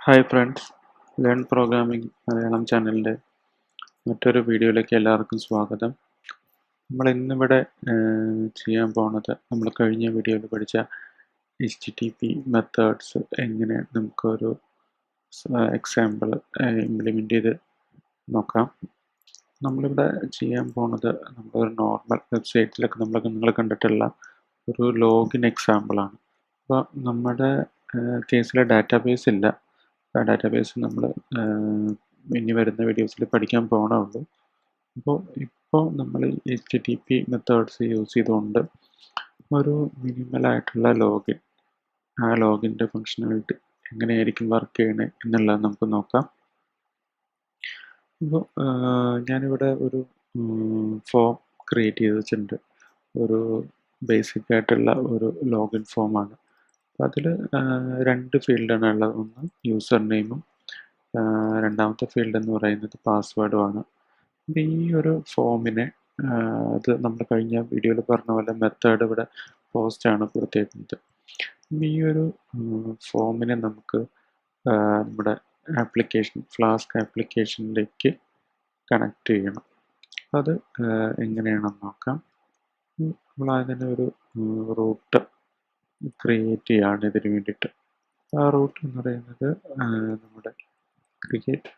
Hi friends, learn programming Malayalam ചാനലിൻ്റെ മറ്റൊരു വീഡിയോയിലേക്ക് എല്ലാവർക്കും സ്വാഗതം. നമ്മൾ ഇന്നിവിടെ ചെയ്യാൻ പോകുന്നത് നമ്മൾ കഴിഞ്ഞ വീഡിയോയിൽ പഠിച്ച HTTP മെത്തേഡ്സ് എങ്ങനെ നമുക്കൊരു എക്സാമ്പിൾ ഇംപ്ലിമെൻ്റ് ചെയ്ത് നോക്കാം. നമ്മളിവിടെ ചെയ്യാൻ പോകുന്നത് നമ്മളൊരു നോർമൽ വെബ്സൈറ്റിലൊക്കെ നിങ്ങൾ കണ്ടിട്ടുള്ള ഒരു ലോഗിൻ എക്സാമ്പിളാണ്. അപ്പോൾ നമ്മുടെ കേസിലെ ഡാറ്റാബേസ് ഇല്ല. ഡാറ്റാബേസ് നമ്മൾ ഇനി വരുന്ന വീഡിയോസിൽ പഠിക്കാൻ പോകണമുള്ളൂ. ഇപ്പോൾ നമ്മൾ HTTP മെത്തേഡ്സ് യൂസ് ചെയ്തുകൊണ്ട് ഒരു മിനിമലായിട്ടുള്ള ലോഗിൻ, ആ ലോഗിൻ്റെ ഫങ്ഷനാലിറ്റി എങ്ങനെയായിരിക്കും വർക്ക് ചെയ്യണത് എന്നുള്ളത് നമുക്ക് നോക്കാം. അപ്പോൾ ഞാനിവിടെ ഒരു ഫോം ക്രിയേറ്റ് ചെയ്ത് വെച്ചിട്ടുണ്ട്. ഒരു ബേസിക് ആയിട്ടുള്ള ഒരു ലോഗിൻ ഫോമാണ്. അപ്പോൾ അതിൽ രണ്ട് ഫീൽഡാണ് ഉള്ളത്. ഒന്ന് യൂസർ നെയിമും രണ്ടാമത്തെ ഫീൽഡ് എന്ന് പറയുന്നത് പാസ്വേഡുമാണ്. ഈ ഒരു ഫോമിനെ അത് നമ്മൾ കഴിഞ്ഞ വീഡിയോയിൽ പറഞ്ഞ പോലെ മെത്തേഡ് ഇവിടെ പോസ്റ്റാണ് കൊടുത്തേക്കുന്നത്. ഈ ഒരു ഫോമിനെ നമുക്ക് നമ്മുടെ ആപ്ലിക്കേഷൻ ഫ്ലാസ്ക് ആപ്ലിക്കേഷനിലേക്ക് കണക്ട് ചെയ്യണം. അത് എങ്ങനെയാണെന്ന് നോക്കാം. നമ്മൾ അതിന് ഒരു റൂട്ട് ക്രിയേറ്റ് ചെയ്യാണ് ഇതിന് വേണ്ടിയിട്ട്. ആ റൂട്ട് എന്ന് പറയുന്നത് നമ്മുടെ ക്രിയേറ്റ്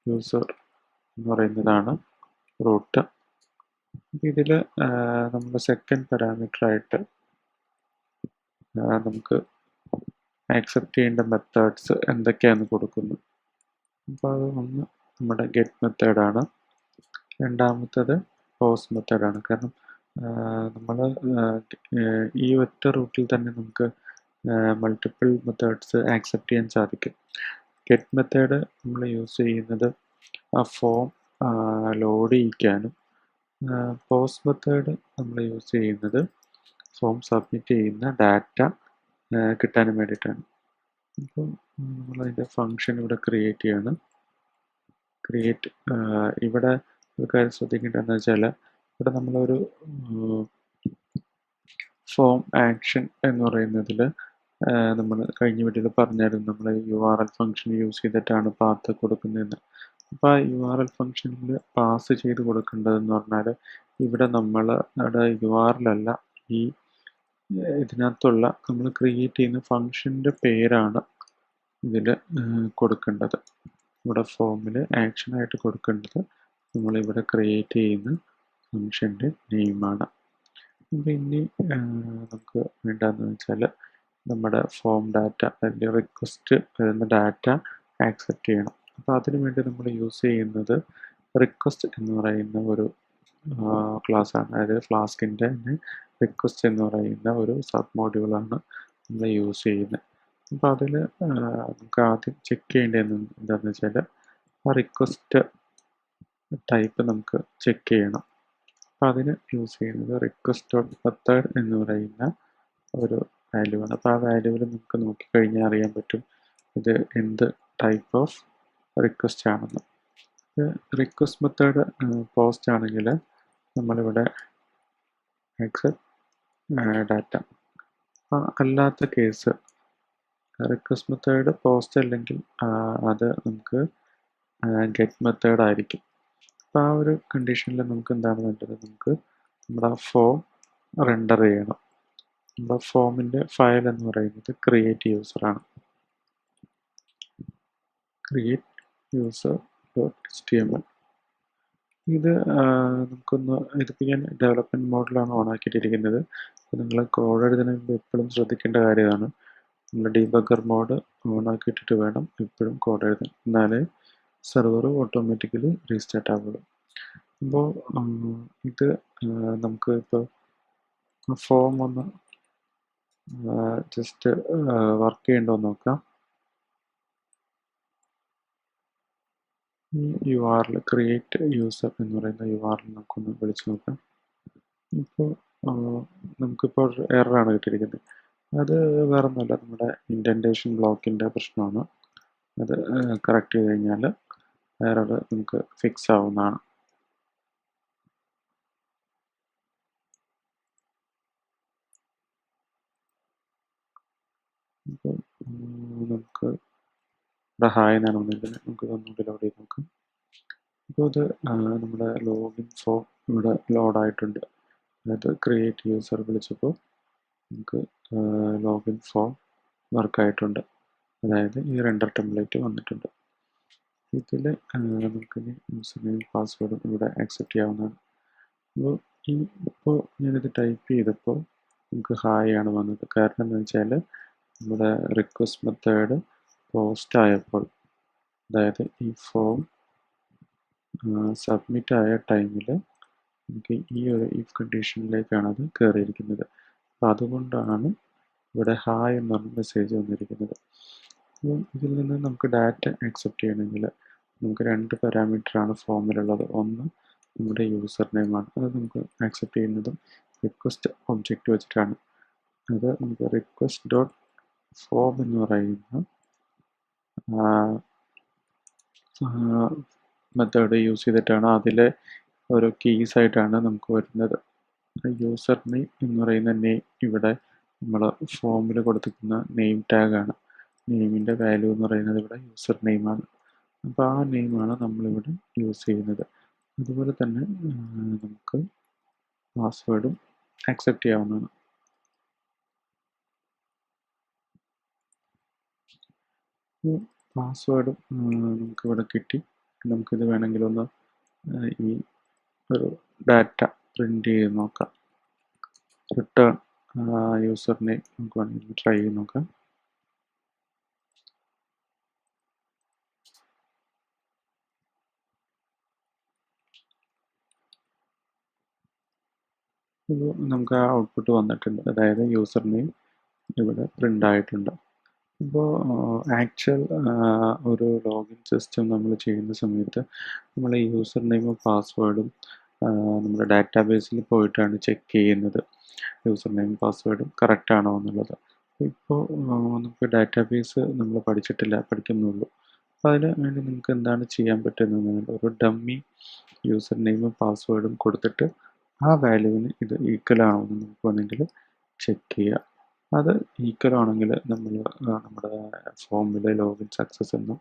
യൂസർ എന്ന് പറയുന്നതാണ് റൂട്ട്. ഇതിൽ നമ്മൾ സെക്കൻഡ് പാരാമീറ്റർ ആയിട്ട് നമുക്ക് ആക്സെപ്റ്റ് ചെയ്യേണ്ട മെത്തേഡ്സ് എന്തൊക്കെയാണെന്ന് കൊടുക്കുന്നു. അപ്പോൾ അത് ഒന്ന് നമ്മുടെ ഗെറ്റ് മെത്തേഡാണ്. രണ്ടാമത്തത് പോസ്റ്റ് മെത്തേഡാണ്. കാരണം നമ്മൾ ഈ ഒറ്റ റൂട്ടിൽ തന്നെ നമുക്ക് മൾട്ടിപ്പിൾ മെത്തേഡ്സ് ആക്സെപ്റ്റ് ചെയ്യാൻ സാധിക്കും. ഗെറ്റ് മെത്തേഡ് നമ്മൾ യൂസ് ചെയ്യുന്നത് ആ ഫോം ലോഡ് ചെയ്യിക്കാനും, പോസ്റ്റ് മെത്തേഡ് നമ്മൾ യൂസ് ചെയ്യുന്നത് ഫോം സബ്മിറ്റ് ചെയ്യുന്ന ഡാറ്റ കിട്ടാനും വേണ്ടിയിട്ടാണ്. അപ്പോൾ നമ്മളതിൻ്റെ ഫങ്ഷൻ ഇവിടെ ക്രിയേറ്റ് ചെയ്യാണ്. ക്രിയേറ്റ് ഇവിടെ ഒരു കാര്യം ശ്രദ്ധിക്കേണ്ടതെന്ന് വെച്ചാൽ ഇവിടെ നമ്മളൊരു ഫോം ആക്ഷൻ എന്ന് പറയുന്നതിൽ നമ്മൾ കഴിഞ്ഞ വീഡിയോയിൽ പറഞ്ഞായിരുന്നു, നമ്മൾ URL ഫംഗ്ഷൻ യൂസ് ചെയ്തിട്ടാണ് പാത്ത് കൊടുക്കുന്നതെന്ന്. അപ്പോൾ ആ URL ഫംഗ്ഷനിൽ പാസ് ചെയ്ത് കൊടുക്കേണ്ടതെന്ന് പറഞ്ഞാൽ ഇവിടെ നമ്മളുടെ URL അല്ല, ഈ ഇതിനകത്തുള്ള നമ്മൾ ക്രിയേറ്റ് ചെയ്യുന്ന ഫംഗ്ഷൻ്റെ പേരാണ് ഇതിൽ കൊടുക്കേണ്ടത്. ഇവിടെ ഫോമിൽ ആക്ഷനായിട്ട് കൊടുക്കേണ്ടത് നമ്മളിവിടെ ക്രിയേറ്റ് ചെയ്യുന്ന ഫംഗ്ഷൻ്റെ നെയിമാണ്. അപ്പോൾ ഇനി നമുക്ക് വേണ്ടതെന്ന് വെച്ചാൽ നമ്മുടെ ഫോം ഡാറ്റ, അതിൻ്റെ റിക്വസ്റ്റ് വരുന്ന ഡാറ്റ ആക്സെപ്റ്റ് ചെയ്യണം. അപ്പോൾ അതിനു വേണ്ടി നമ്മൾ യൂസ് ചെയ്യുന്നത് റിക്വസ്റ്റ് എന്ന് പറയുന്ന ഒരു ക്ലാസ്സാണ്. അതായത് ഫ്ലാസ്കിൻ്റെ റിക്വസ്റ്റ് എന്ന് പറയുന്ന ഒരു സബ് മോഡ്യൂളാണ് നമ്മൾ യൂസ് ചെയ്യുന്നത്. അപ്പോൾ അതിൽ നമുക്ക് ആദ്യം ചെക്ക് ചെയ്യേണ്ടത് എന്താണെന്ന് വെച്ചാൽ ആ റിക്വസ്റ്റ് ടൈപ്പ് നമുക്ക് ചെക്ക് ചെയ്യണം. അപ്പോൾ അതിന് യൂസ് ചെയ്യുന്നത് റിക്വസ്റ്റ് ഡോട്ട് മെത്തേഡ് എന്ന് പറയുന്ന ഒരു വാല്യൂ ആണ്. അപ്പോൾ ആ വാല്യൂവിൽ നമുക്ക് നോക്കിക്കഴിഞ്ഞാൽ അറിയാൻ പറ്റും ഇത് എന്ത് ടൈപ്പ് ഓഫ് റിക്വസ്റ്റ് ആണെന്ന്. റിക്വസ്റ്റ് മെത്തേഡ് പോസ്റ്റ് ആണെങ്കിൽ നമ്മളിവിടെ ആക്സെപ്റ്റ് ഡാറ്റ. അല്ലാത്ത കേസ് റിക്വസ്റ്റ് മെത്തേഡ് പോസ്റ്റ് അല്ലെങ്കിൽ അത് നമുക്ക് ഗെറ്റ് മെത്തേഡ് ആയിരിക്കും. അപ്പോൾ ആ ഒരു കണ്ടീഷനിൽ നമുക്ക് എന്താണ് വേണ്ടത്, നമുക്ക് നമ്മുടെ ഫോം റെൻഡർ ചെയ്യണം. നമ്മുടെ ഫോമിൻ്റെ ഫയൽ എന്ന് പറയുന്നത് ക്രിയേറ്റ് യൂസറാണ്. Create user .html. ഇത് ഇതിപ്പോൾ ഞാൻ ഡെവലപ്മെൻറ്റ് മോഡിലാണ് ഓൺ ആക്കിയിട്ടിരിക്കുന്നത്. അപ്പോൾ നിങ്ങൾ കോഡ് എഴുതുന്നതിന് മുമ്പ് എപ്പോഴും ശ്രദ്ധിക്കേണ്ട കാര്യമാണ്, നമ്മൾ ഡീബഗർ മോഡ് ഓൺ ആക്കിയിട്ടിട്ട് വേണം എപ്പോഴും കോഡ് എഴുതാൻ, എന്നാലേ സെർവർ ഓട്ടോമാറ്റിക്കലി റീസ്റ്റാർട്ട് ആവുള്ളൂ. അപ്പോൾ ഇത് നമുക്ക് ഇപ്പോൾ ഫോം ഒന്ന് ജസ്റ്റ് വർക്ക് ചെയ്യണ്ടോ നോക്കാം. ഈ URL ക്രിയേറ്റ് യൂസർ എന്ന് പറയുന്ന URL നമുക്കൊന്ന് വിളിച്ച് നോക്കാം. ഇപ്പോൾ നമുക്കിപ്പോൾ എററാണ് കിട്ടിയിരിക്കുന്നത്. അത് വേറെ ഒന്നുമല്ല, നമ്മുടെ ഇൻഡൻറ്റേഷൻ ബ്ലോക്കിൻ്റെ പ്രശ്നമാണ്. അത് കറക്റ്റ് ചെയ്ത് കഴിഞ്ഞാൽ എറർ നമുക്ക് ഫിക്സ് ആവുന്നതാണ്. അപ്പോൾ നമുക്ക് ഇവിടെ ഹായ് എന്നാണ് വന്നിരിക്കുന്നത്. നമുക്ക് ഒന്നുകൂടി ലോഡ് ചെയ്ത് നോക്കാം. അപ്പോൾ ഇത് നമ്മുടെ ലോഗിൻ ഫോം ഇവിടെ ലോഡായിട്ടുണ്ട്. അതായത് ക്രിയേറ്റ് യൂസർ വിളിച്ചപ്പോൾ നമുക്ക് ലോഗിൻ ഫോം വർക്കായിട്ടുണ്ട്. അതായത് ഈ റെൻഡർ ടെംപ്ലേറ്റ് വന്നിട്ടുണ്ട്. ഇതിൽ നമുക്ക് യൂസർ നെയിം പാസ്വേഡും ഇവിടെ ആക്സെപ്റ്റ് ചെയ്യാവുന്നതാണ്. അപ്പോൾ ഇപ്പോൾ ഞാനിത് ടൈപ്പ് ചെയ്തപ്പോൾ നമുക്ക് ഹായ് ആണ് വന്നത്. കാരണം എന്ന് വെച്ചാൽ നമ്മുടെ റിക്വസ്റ്റ് മെത്തേഡ് പോസ്റ്റ് ആയപ്പോൾ, അതായത് ഈ ഫോം സബ്മിറ്റ് ആയ ടൈമിൽ നമുക്ക് ഈ ഒരു ഇഫ് കണ്ടീഷനിലേക്കാണ് അത് കയറിയിരിക്കുന്നത്. അപ്പോൾ അതുകൊണ്ടാണ് ഇവിടെ ഹായ് എന്ന് പറഞ്ഞ മെസ്സേജ് വന്നിരിക്കുന്നത്. അപ്പോൾ ഇതിൽ നിന്ന് നമുക്ക് ഡാറ്റ ആക്സെപ്റ്റ് ചെയ്യണമെങ്കിൽ നമുക്ക് 2 പാരാമീറ്ററാണ് ഫോമിലുള്ളത്. ഒന്ന് നമ്മുടെ യൂസർ നെയിമാണ്. അത് നമുക്ക് ആക്സെപ്റ്റ് ചെയ്യുന്നതും റിക്വസ്റ്റ് ഒബ്ജക്റ്റ് വെച്ചിട്ടാണ്. അത് നമുക്ക് റിക്വസ്റ്റ് ഡോട്ട് ഫോം എന്ന് പറയുന്ന മെത്തേഡ് യൂസ് ചെയ്തിട്ടാണ് അതിലെ ഓരോ കീസ് ആയിട്ടാണ് നമുക്ക് വരുന്നത്. യൂസർ നെയിം എന്ന് പറയുന്ന നെയിം ഇവിടെ നമ്മൾ ഫോമിൽ കൊടുത്തിരിക്കുന്ന നെയിം ടാഗാണ്. നെയിമിൻ്റെ വാല്യൂ എന്ന് പറയുന്നത് ഇവിടെ യൂസർ നെയിമാണ്. അപ്പോൾ ആ നെയിമാണ് നമ്മളിവിടെ യൂസ് ചെയ്യുന്നത്. അതുപോലെ തന്നെ നമുക്ക് പാസ്വേഡും ആക്സെപ്റ്റ് ചെയ്യാവുന്നതാണ്. പാസ്വേഡും നമുക്കിവിടെ കിട്ടി. നമുക്കിത് വേണമെങ്കിലൊന്ന് ഈ ഒരു ഡാറ്റ പ്രിൻ്റ് ചെയ്ത് നോക്കാം. റിട്ടേൺ യൂസർ നെയിം നമുക്ക് വേണമെങ്കിൽ ട്രൈ ചെയ്ത് നോക്കാം. ഇപ്പോൾ നമുക്ക് ആ ഔട്ട്പുട്ട് വന്നിട്ടുണ്ട്. അതായത് യൂസർ നെയിം ഇവിടെ പ്രിൻ്റ് ആയിട്ടുണ്ട്. ഇപ്പോൾ ആക്ച്വൽ ഒരു ലോഗിൻ സിസ്റ്റം നമ്മൾ ചെയ്യുന്ന സമയത്ത് നമ്മൾ ഈ യൂസർ നെയിമും പാസ്വേഡും നമ്മുടെ ഡാറ്റാബേസിൽ പോയിട്ടാണ് ചെക്ക് ചെയ്യുന്നത്. യൂസർ നെയിം പാസ്വേഡും കറക്റ്റ് ആണോ എന്നുള്ളത്. ഇപ്പോൾ നമുക്ക് ഡാറ്റാബേസ് നമ്മൾ പഠിക്കുന്നുള്ളൂ. അപ്പോൾ അതിന് വേണ്ടി നമുക്ക് എന്താണ് ചെയ്യാൻ പറ്റുന്നത്, ഒരു ഡമ്മി യൂസർ നെയിമും പാസ്വേഡും കൊടുത്തിട്ട് ആ വാല്യൂവിന് ഇത് ഈക്വൽ ആണോ എന്ന് നമുക്ക് വേണമെങ്കിൽ ചെക്ക് ചെയ്യാം. അത് ഈക്വൽ ആണെങ്കിൽ നമ്മൾ നമ്മുടെ ഫോമിൽ ലോഗിൻ സക്സസ് എന്നും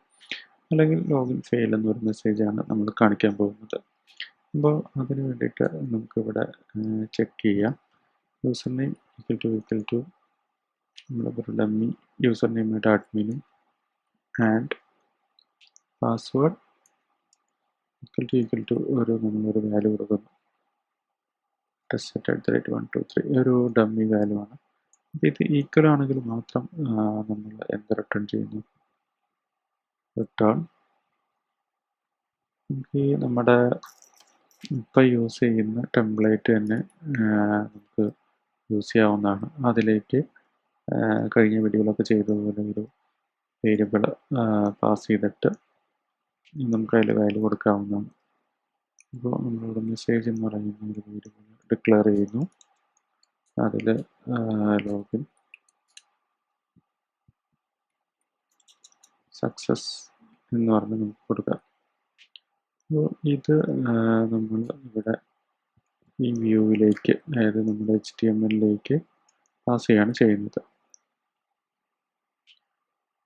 അല്ലെങ്കിൽ ലോഗിൻ ഫെയിൽ എന്നൊരു മെസ്സേജാണ് നമ്മൾ കാണിക്കാൻ പോകുന്നത്. അപ്പോൾ അതിന് വേണ്ടിയിട്ട് നമുക്കിവിടെ ചെക്ക് ചെയ്യാം. യൂസർ നെയിം ഈക്വൽ ടു നമ്മളിപ്പോൾ ഡമ്മി യൂസർ നെയിമായിട്ട് അഡ്മിനും ആൻഡ് പാസ്വേഡ് ഈക്വൽ ടു നമ്മളൊരു വാല്യൂ കൊടുക്കുന്നു. ടെസ്റ്റ്@123 ഒരു ഡമ്മി വാല്യൂ ആണ്. അപ്പോൾ ഇത് ഈക്വൽ ആണെങ്കിൽ മാത്രം നമ്മൾ എന്ത് റിട്ടേൺ ചെയ്യുന്നു, റിട്ടേൺ നമുക്ക് നമ്മുടെ ഇപ്പോൾ യൂസ് ചെയ്യുന്ന ടെംപ്ലേറ്റ് തന്നെ നമുക്ക് യൂസ് ചെയ്യാവുന്നതാണ്. അതിലേക്ക് കഴിഞ്ഞ വീഡിയോയിലൊക്കെ ചെയ്തതുപോലെ ഒരു വേരിയബിൾ പാസ് ചെയ്തിട്ട് നമുക്ക് അതിൽ വാല്യൂ കൊടുക്കാവുന്നതാണ്. ഇപ്പോൾ നമ്മളിവിടെ മെസ്സേജ് എന്ന് പറയുന്ന ഒരു വേരിയബിൾ ഡിക്ലെയർ ചെയ്യുന്നു. അതിൽ ലോഗിൻ സക്സസ് എന്ന് പറഞ്ഞ് നമുക്ക് കൊടുക്കാം. അപ്പോൾ ഇത് നമ്മൾ ഇവിടെ ഈ വ്യൂവിലേക്ക്, അതായത് നമ്മുടെ HTML-ലേക്ക് പാസ് ചെയ്യാണ് ചെയ്യുന്നത്.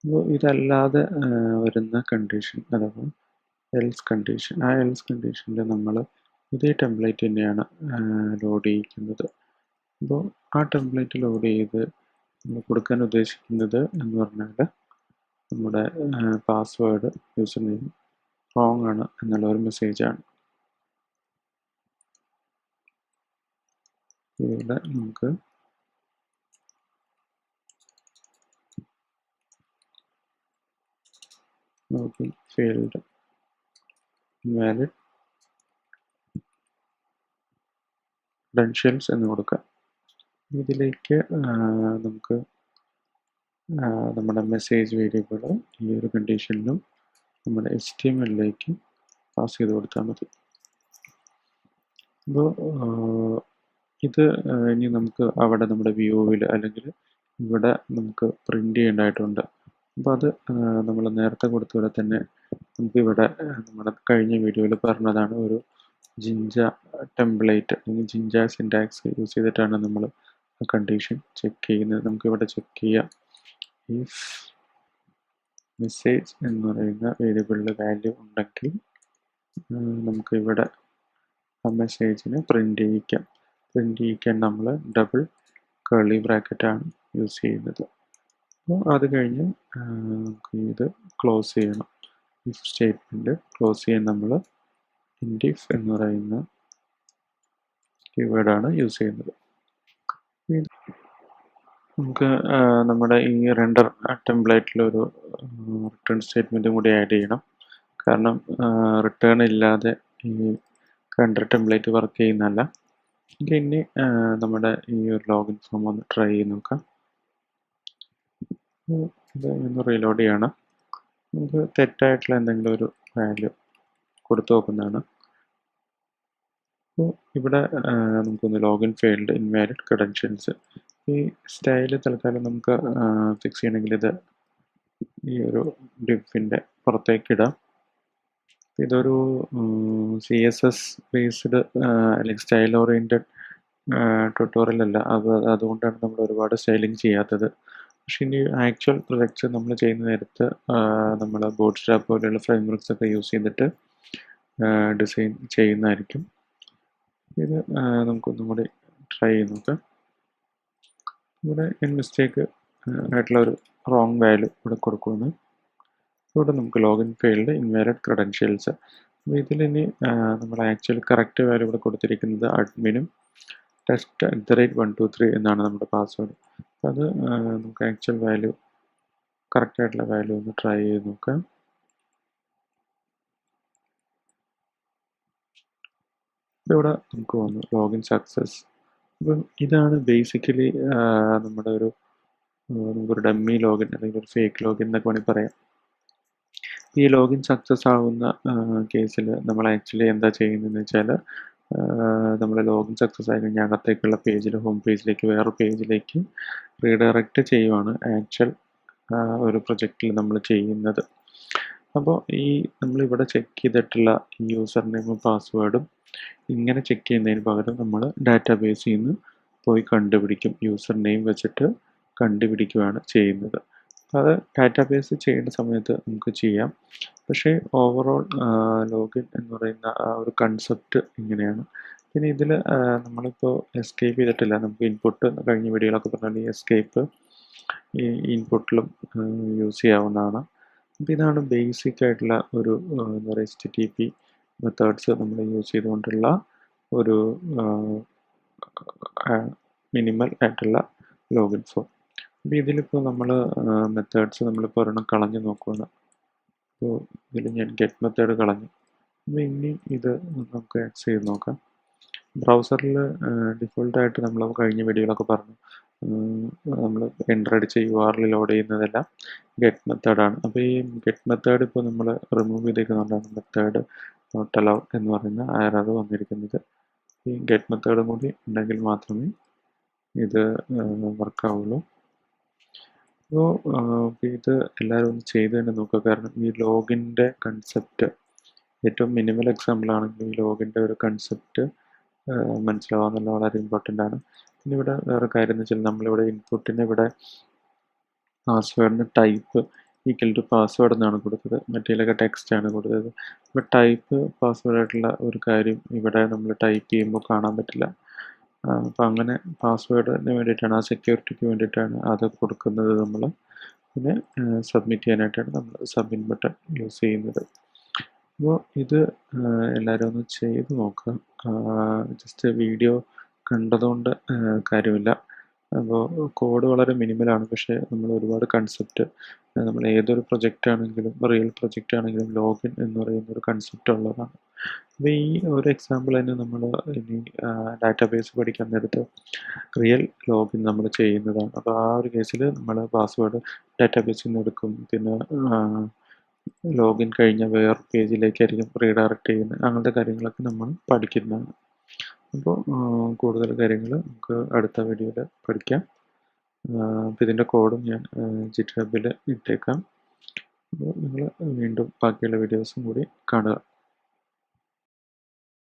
അപ്പോൾ ഇതല്ലാതെ വരുന്ന കണ്ടീഷൻ അഥവാ എൽസ് കണ്ടീഷൻ, ആ എൽസ് കണ്ടീഷനിൽ നമ്മൾ ഇതേ ടെംപ്ലേറ്റ് തന്നെയാണ് ലോഡ് ചെയ്യിക്കുന്നത്. അപ്പോൾ ആ ടെംപ്ലേറ്റ് ലോഡ് ചെയ്ത് നമ്മൾ കൊടുക്കാൻ ഉദ്ദേശിക്കുന്നത് എന്ന് പറഞ്ഞാൽ നമ്മുടെ പാസ്വേഡ് യൂസർ നെയിം റോങ് ആണ് എന്നുള്ള ഒരു മെസ്സേജാണ്. ഇവിടെ നമുക്ക് ലോഗിൻ ഫെയിൽഡ് ഇൻവാലിഡ് ക്രെഡൻഷ്യൽസ് എന്ന് കൊടുക്കാം. ഇതിലേക്ക് നമുക്ക് നമ്മുടെ മെസ്സേജ് വേരിയബിൾ ഈ ഒരു കണ്ടീഷനിലും നമ്മുടെ HTML-ലേക്ക് പാസ് ചെയ്ത് കൊടുത്താൽ മതി. അപ്പോൾ ഇത് ഇനി നമുക്ക് അവിടെ നമ്മുടെ വ്യൂവിൽ അല്ലെങ്കിൽ ഇവിടെ നമുക്ക് പ്രിൻ്റ് ചെയ്യേണ്ടതായിട്ടുണ്ട്. അപ്പോൾ അത് നമ്മൾ നേരത്തെ കൊടുത്തവിടെ തന്നെ നമുക്കിവിടെ നമ്മുടെ കഴിഞ്ഞ വീഡിയോയിൽ പറഞ്ഞതാണ്, ഒരു ജിഞ്ച ടെംപ്ലേറ്റ് അല്ലെങ്കിൽ ജിഞ്ച സിൻടാക്സ് യൂസ് ചെയ്തിട്ടാണ് നമ്മൾ കണ്ടീഷൻ ചെക്ക് ചെയ്യുന്നത്. നമുക്കിവിടെ ചെക്ക് ചെയ്യാം. ഇഫ് മെസ്സേജ് എന്ന് പറയുന്ന വേരിയബിളിൽ വാല്യൂ ഉണ്ടെങ്കിൽ നമുക്ക് ഇവിടെ ആ മെസ്സേജിനെ പ്രിൻ്റ് ചെയ്യിക്കാൻ നമ്മൾ ഡബിൾ കേർലി ബ്രാക്കറ്റാണ് യൂസ് ചെയ്യുന്നത്. അപ്പോൾ അത് കഴിഞ്ഞ് നമുക്ക് ഇത് ക്ലോസ് ചെയ്യണം. ഇഫ് സ്റ്റേറ്റ്മെൻറ്റ് ക്ലോസ് ചെയ്യാൻ നമ്മൾ ഇൻഡിഫ് എന്ന് പറയുന്ന കീവേഡാണ് യൂസ് ചെയ്യുന്നത്. നമുക്ക് നമ്മുടെ ഈ റെൻഡർ ടെംപ്ലേറ്റിലൊരു റിട്ടേൺ സ്റ്റേറ്റ്മെൻറ്റും കൂടി ആഡ് ചെയ്യണം. കാരണം റിട്ടേൺ ഇല്ലാതെ ഈ റെൻഡർ ടെംപ്ലേറ്റ് വർക്ക് ചെയ്യുന്നതല്ല. ഇനി നമ്മുടെ ഈ ഒരു ലോഗിൻ ഫോം ഒന്ന് ട്രൈ ചെയ്ത് നോക്കാം. ഇത് ഒന്ന് റീലോഡ് ചെയ്യണം. നമുക്ക് തെറ്റായിട്ടുള്ള എന്തെങ്കിലും ഒരു വാല്യൂ കൊടുത്തു നോക്കുന്നതാണ്. അപ്പോൾ ഇവിടെ നമുക്കൊന്ന് ലോഗിൻ ഫെയിൽഡ് ഇൻവാലിഡ് ക്രെഡൻഷ്യൽസ്. ഈ സ്റ്റൈല് തൽക്കാലം നമുക്ക് ഫിക്സ് ചെയ്യണമെങ്കിൽ ഇത് ഈ ഒരു ഡിഫിൻ്റെ പുറത്തേക്ക് ഇടാം. ഇതൊരു CSS ബേസ്ഡ് അല്ലെങ്കിൽ സ്റ്റൈൽ ഓറിയൻറ്റഡ് ട്യൂട്ടോറിയൽ അല്ല. അതുകൊണ്ടാണ് നമ്മൾ ഒരുപാട് സ്റ്റൈലിംഗ് ചെയ്യാത്തത്. പക്ഷേ ഇനി ആക്ച്വൽ പ്രൊജക്ട്സ് നമ്മൾ ചെയ്യുന്ന നേരത്ത് നമ്മൾ ബോട്ട് സ്ട്രാപ്പ് പോലെയുള്ള ഫ്രെയിംവർക്സ് ഒക്കെ യൂസ് ചെയ്തിട്ട് ഡിസൈൻ ചെയ്യുന്നതായിരിക്കും. ഇത് നമുക്കൊന്നും കൂടി ട്രൈ ചെയ്ത് നോക്കാം. ഇവിടെ മിസ്റ്റേക്ക് ആയിട്ടുള്ള ഒരു റോങ് വാല്യൂ ഇവിടെ കൊടുക്കുന്നു. ഇവിടെ നമുക്ക് ലോഗിൻ ഫെയിൽഡ് ഇൻവാലിഡ് ക്രെഡൻഷ്യൽസ്. അപ്പോൾ ഇതിലിനി നമ്മൾ ആക്ച്വലി കറക്റ്റ് വാല്യൂ ഇവിടെ കൊടുത്തിരിക്കുന്നത് അഡ്മിനും test@123 എന്നാണ് നമ്മുടെ പാസ്വേഡ്. അത് നമുക്ക് ആക്ച്വൽ വാല്യൂ കറക്റ്റായിട്ടുള്ള വാല്യൂ ഒന്ന് ട്രൈ ചെയ്ത് നോക്കാം. ഇവിടെ നമുക്ക് വന്നു ലോഗിൻ സക്സസ്. അപ്പം ഇതാണ് ബേസിക്കലി നമ്മുടെ നമുക്കൊരു ഡമ്മി ലോഗിൻ അല്ലെങ്കിൽ ഒരു ഫേക്ക് ലോഗിൻ എന്നൊക്കെ വേണമെങ്കിൽ പറയാം. ഈ ലോഗിൻ സക്സസ് ആവുന്ന കേസിൽ നമ്മൾ ആക്ച്വലി എന്താ ചെയ്യുന്നതെന്ന് വെച്ചാൽ നമ്മൾ ലോഗിൻ സക്സസ് ആയി കഴിഞ്ഞാൽ അകത്തേക്കുള്ള പേജിൽ ഹോം പേജിലേക്ക് വേറെ പേജിലേക്ക് റീഡയറക്റ്റ് ചെയ്യുവാണ് ആക്ച്വൽ ഒരു പ്രൊജക്റ്റിൽ നമ്മൾ ചെയ്യുന്നത്. അപ്പോൾ ഈ നമ്മളിവിടെ ചെക്ക് ചെയ്തിട്ടുള്ള ഈ യൂസർ നെയിമും പാസ്വേഡും ഇങ്ങനെ ചെക്ക് ചെയ്യുന്നതിന് പകരം നമ്മൾ ഡാറ്റാബേസിൽ നിന്ന് പോയി കണ്ടുപിടിക്കും. യൂസർ നെയിം വെച്ചിട്ട് കണ്ടുപിടിക്കുകയാണ് ചെയ്യുന്നത്. അത് ഡാറ്റാബേസ് ചെയ്യുന്ന സമയത്ത് നമുക്ക് ചെയ്യാം. പക്ഷേ ഓവറോൾ ലോഗിൻ എന്ന് പറയുന്ന ആ ഒരു കൺസെപ്റ്റ് ഇങ്ങനെയാണ്. പിന്നെ ഇതിൽ നമ്മളിപ്പോൾ എസ്കേപ്പ് ചെയ്തിട്ടില്ല. നമുക്ക് ഇൻപുട്ട് കഴിഞ്ഞ വീഡിയോയിലൊക്കെ പറഞ്ഞാൽ ഈ എസ്കേപ്പ് ഈ ഇൻപുട്ടിലും യൂസ് ചെയ്യാവുന്നതാണ്. അപ്പോൾ ഇതാണ് ബേസിക് ആയിട്ടുള്ള ഒരു എന്താ പറയുക HTTP മെത്തേഡ്സ് നമ്മൾ യൂസ് ചെയ്തുകൊണ്ടുള്ള ഒരു മിനിമൽ ആയിട്ടുള്ള ലോഗിൻ ഫോം. അപ്പോൾ ഇതിലിപ്പോൾ നമ്മൾ മെത്തേഡ്സ് നമ്മളിപ്പോൾ ഒരെണ്ണം കളഞ്ഞ് നോക്കുകയാണ്. അപ്പോൾ ഇതിൽ ഞാൻ ഗെറ്റ് മെത്തേഡ് കളഞ്ഞു. അപ്പോൾ ഇനി ഇത് നമുക്ക് ആക്സസ് ചെയ്ത് നോക്കാം. ബ്രൗസറിൽ ഡിഫോൾട്ടായിട്ട് നമ്മൾ കഴിഞ്ഞ വീഡിയോയിലൊക്കെ പറഞ്ഞു നമ്മൾ എൻ്റർ അടിച്ച് URL ലോഡ് ചെയ്യുന്നതെല്ലാം ഗെറ്റ് മെത്തേഡാണ്. അപ്പോൾ ഈ ഗെറ്റ് മെത്തേഡ് ഇപ്പോൾ നമ്മൾ റിമൂവ് ചെയ്തേക്കുന്നുണ്ടാണ് മെത്തേഡ് നോട്ട് അലൗ എന്ന് പറയുന്ന എറർ വന്നിരിക്കുന്നത്. ഈ ഗെറ്റ് മെത്തേഡും കൂടി ഉണ്ടെങ്കിൽ മാത്രമേ ഇത് വർക്കാവുള്ളൂ. അപ്പോൾ ഇത് എല്ലാവരും ഒന്ന് ചെയ്ത് തന്നെ നോക്കുക. കാരണം ഈ ലോഗിൻ്റെ കൺസെപ്റ്റ് ഏറ്റവും മിനിമൽ എക്സാമ്പിൾ ആണെങ്കിൽ ഈ ലോഗിൻ്റെ ഒരു കൺസെപ്റ്റ് മനസ്സിലാവാന്നുള്ള വളരെ ഇമ്പോർട്ടൻ്റ് ആണ്. പിന്നെ ഇവിടെ വേറെ കാര്യം എന്ന് വെച്ചാൽ നമ്മളിവിടെ ഇൻപുട്ടിന് ഇവിടെ പാസ്വേഡിന് ടൈപ്പ് ഈക്വൽ ടു പാസ്വേഡ് എന്നാണ് കൊടുത്തത്. മറ്റേലൊക്കെ ടെക്സ്റ്റ് ആണ് കൊടുത്തത്. അപ്പോൾ ടൈപ്പ് പാസ്വേഡായിട്ടുള്ള ഒരു കാര്യം ഇവിടെ നമ്മൾ ടൈപ്പ് ചെയ്യുമ്പോൾ കാണാൻ പറ്റില്ല. അപ്പോൾ അങ്ങനെ പാസ്വേഡിന് വേണ്ടിയിട്ടാണ് ആ സെക്യൂരിറ്റിക്ക് വേണ്ടിയിട്ടാണ് അത് കൊടുക്കുന്നത് നമ്മൾ. പിന്നെ സബ്മിറ്റ് ചെയ്യാനായിട്ടാണ് നമ്മൾ സബ്മിറ്റ് ബട്ടൺ യൂസ് ചെയ്യുന്നത്. അപ്പോൾ ഇത് എല്ലാവരും ഒന്ന് ചെയ്ത് നോക്കുക. ജസ്റ്റ് വീഡിയോ കണ്ടതുകൊണ്ട് കാര്യമില്ല. അപ്പോൾ കോഡ് വളരെ മിനിമലാണ്. പക്ഷേ നമ്മൾ ഒരുപാട് കൺസെപ്റ്റ് നമ്മൾ ഏതൊരു പ്രൊജക്റ്റ് ആണെങ്കിലും റിയൽ പ്രൊജക്റ്റ് ആണെങ്കിലും ലോഗിൻ എന്ന് പറയുന്ന ഒരു കൺസെപ്റ്റ് ഉള്ളതാണ്. അപ്പോൾ ഈ ഒരു എക്സാമ്പിൾ തന്നെ നമ്മൾ ഇനി ഡാറ്റാബേസ് പഠിക്കാൻ നേരത്ത് റിയൽ ലോഗിൻ നമ്മൾ ചെയ്യുന്നതാണ്. അപ്പോൾ ആ ഒരു കേസിൽ നമ്മൾ പാസ്വേഡ് ഡാറ്റാബേസിൽ നിന്ന് എടുക്കും. പിന്നെ ലോഗിൻ കഴിഞ്ഞ വേറെ പേജിലേക്കായിരിക്കും റീഡയറക്റ്റ് ചെയ്യുന്നത്. അങ്ങനത്തെ കാര്യങ്ങളൊക്കെ നമ്മൾ പഠിക്കുന്നതാണ്. അപ്പോൾ കൂടുതൽ കാര്യങ്ങൾ നമുക്ക് അടുത്ത വീഡിയോയിൽ പഠിക്കാം. അപ്പോൾ ഇതിൻ്റെ കോഡും ഞാൻ GitHub ഇട്ടേക്കാം. അപ്പോൾ നിങ്ങൾ വീണ്ടും ബാക്കിയുള്ള വീഡിയോസും കൂടി കാണുക.